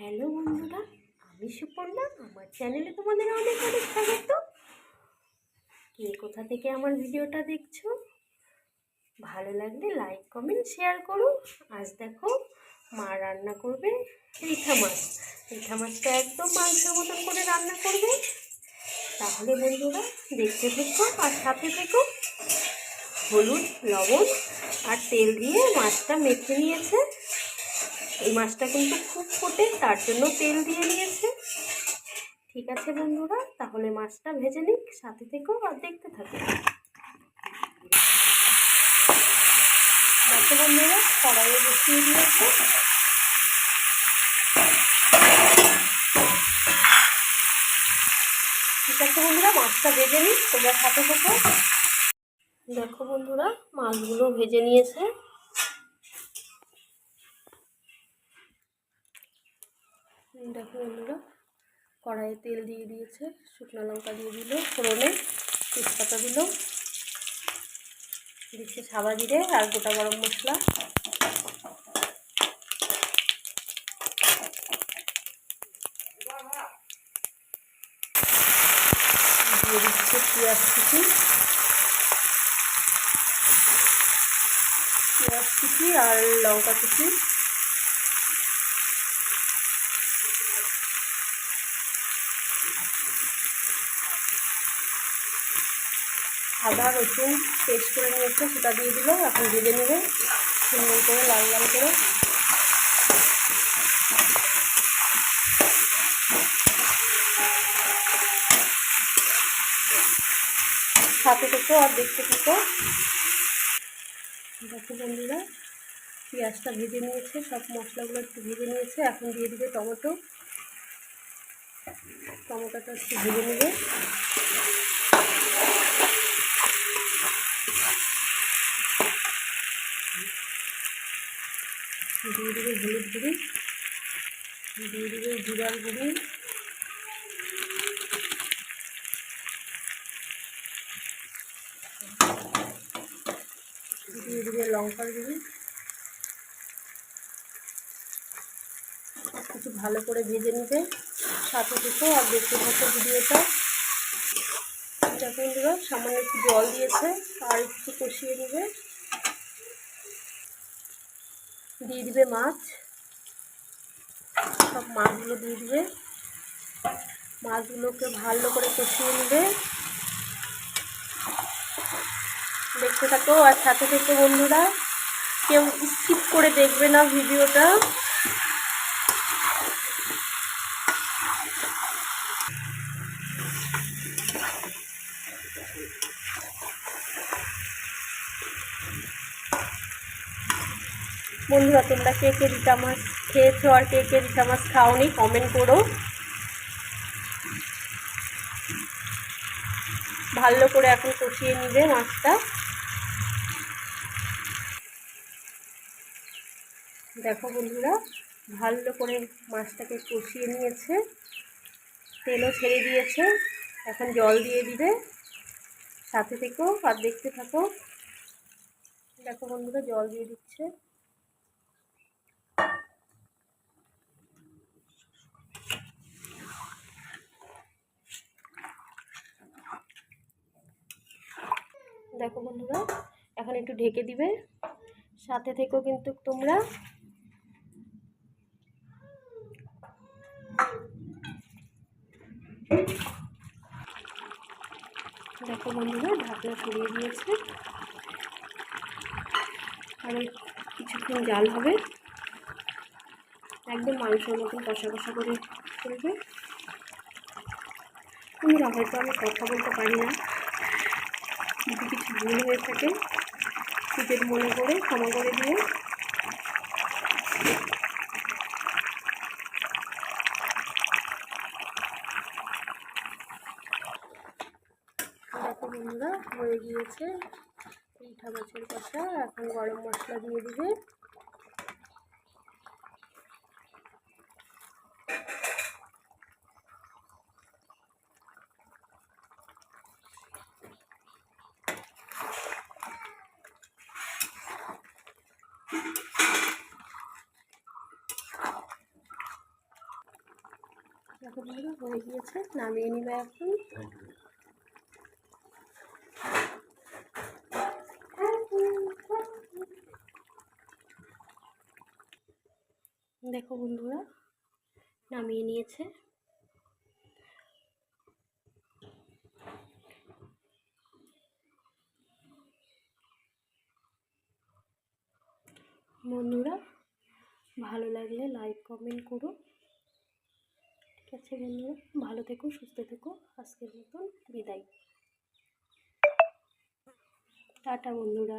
Hello বন্ধুরা, আমি সুপর্ণা। আমার চ্যানেলে তোমাদের অনেক অনেক স্বাগত। কে কোথা থেকে আমার ভিডিওটা দেখছো, ভালো লাগলে লাইক কমেন্ট শেয়ার করো। আজ দেখো মা রান্না করবে রিঠা মাছ। রিঠা মাছটা একদম মাংসের মতন করে রান্না করবে। তাহলে বন্ধুরা দেখতে থেকো আর সাথে থেকো। হলুদ, লবণ আর তেল দিয়ে মাছটা মেখে নিয়েছে। এই মাছটা কিন্তু খুব ফোটে, তার জন্য তেল দিয়ে নিয়েছে। ঠিক আছে বন্ধুরা, তাহলে মাছটা ভেজে নিক, সাথে থেকেও আর দেখতে থাকো। দেখো বন্ধুরা, কড়াইয়ে বসিয়ে দিয়েছে। ঠিক আছে বন্ধুরা, মাছটা ভেজে নিক, তোমরা সাথে থেকো। দেখো বন্ধুরা, মাছগুলো ভেজে নিয়েছে। দেখো বন্ধুরা, কড়াইয়ে তেল দিয়ে দিয়েছে, শুকনো লঙ্কা দিয়ে দিল, ফোড়নে তেজপাতা দিল, দিচ্ছে সাদা জিরে আর গোটা গরম মশলা। দিয়ে দিচ্ছে পেঁয়াজ কুচি আর লঙ্কা কুচি। আদা রসুন পেস্ট করে নিয়েছে, সেটা দিয়ে দিল। এখন ভেজে নেবে সুন্দর করে, লাল লাল করে। সাথে থেকো আর দেখতে থেকো। দেখো বন্ধুরা, পেঁয়াজটা ভেজে নিয়েছে, সব মশলাগুলো একটু ভেজে নিয়েছে। এখন দিয়ে দিবে টমেটোটা একটু ভেজে নেবে। দিয়ে দিবে হলুদ গুঁড়ি, দিয়ে দিবে জিরার গুঁড়ি, দিয়ে দিবে লঙ্কার গুঁড়ি। কিছু ভালো করে ভেজে নিবে, সাথে থেকেও আর দেখতে থাকো ভিডিওটা। দেখো বন্ধুরা, সামান্য একটু জল দিয়েছে, আর একটু কষিয়ে নেবে। দিয়ে দিবে মাছ, সব মাছগুলো দিয়ে দিবে। মাছগুলোকে ভালো করে কষিয়ে নেবে, দেখতে থাকো আর সাথে থেকে বন্ধুরা। কেউ স্কিপ করে দেখবে না ভিডিওটা। বন্ধুরা, তোমরা কে কে রিঠা মাছ খেয়েছো আর কে কে রিঠা মাছ খাওনি, কমেন্ট করো। ভালো করে এখন কষিয়ে নিবে মাছটা। দেখো বন্ধুরা, ভালো করে মাছটাকে কষিয়ে নিয়েছে, তেলও ছেড়ে দিয়েছে। এখন জল দিয়ে দিবে, সাথে থেকেও আর দেখতে থাকো। দেখো বন্ধুরা, জল দিয়ে দিচ্ছে। দেখো বন্ধুরা, এখন একটু ঢেকে দিবে, সাথে থেকেও কিন্তু তোমরা। দেখো বন্ধুরা, ঢাকনা সরিয়ে দিয়েছে, আর কিছুক্ষণ জাল হবে, একদম মাংসের মতন কষা কষা করে করবে। বন্ধুরা, হয়তো আমি কথা বলতে পারি না, যদি কিছু ভুল হয়ে থাকে নিজের মনে করে ক্ষমা করে দিও। দেখো বন্ধুরা, হয়ে গিয়েছে রিঠা মাছের কষা। এখন গরম মশলা দিয়ে দিবে। দেখো বন্ধুরা হয়ে গিয়েছে, নামিয়ে নিবে এখন। দেখো বন্ধুরা নামিয়ে নিয়েছে। বন্ধুরা ভালো লাগলে লাইক কমেন্ট করো। ঠিক আছে বন্ধুরা, ভালো থেকো, সুস্থ থেকো। আজকের মতন বিদায়, টাটা বন্ধুরা।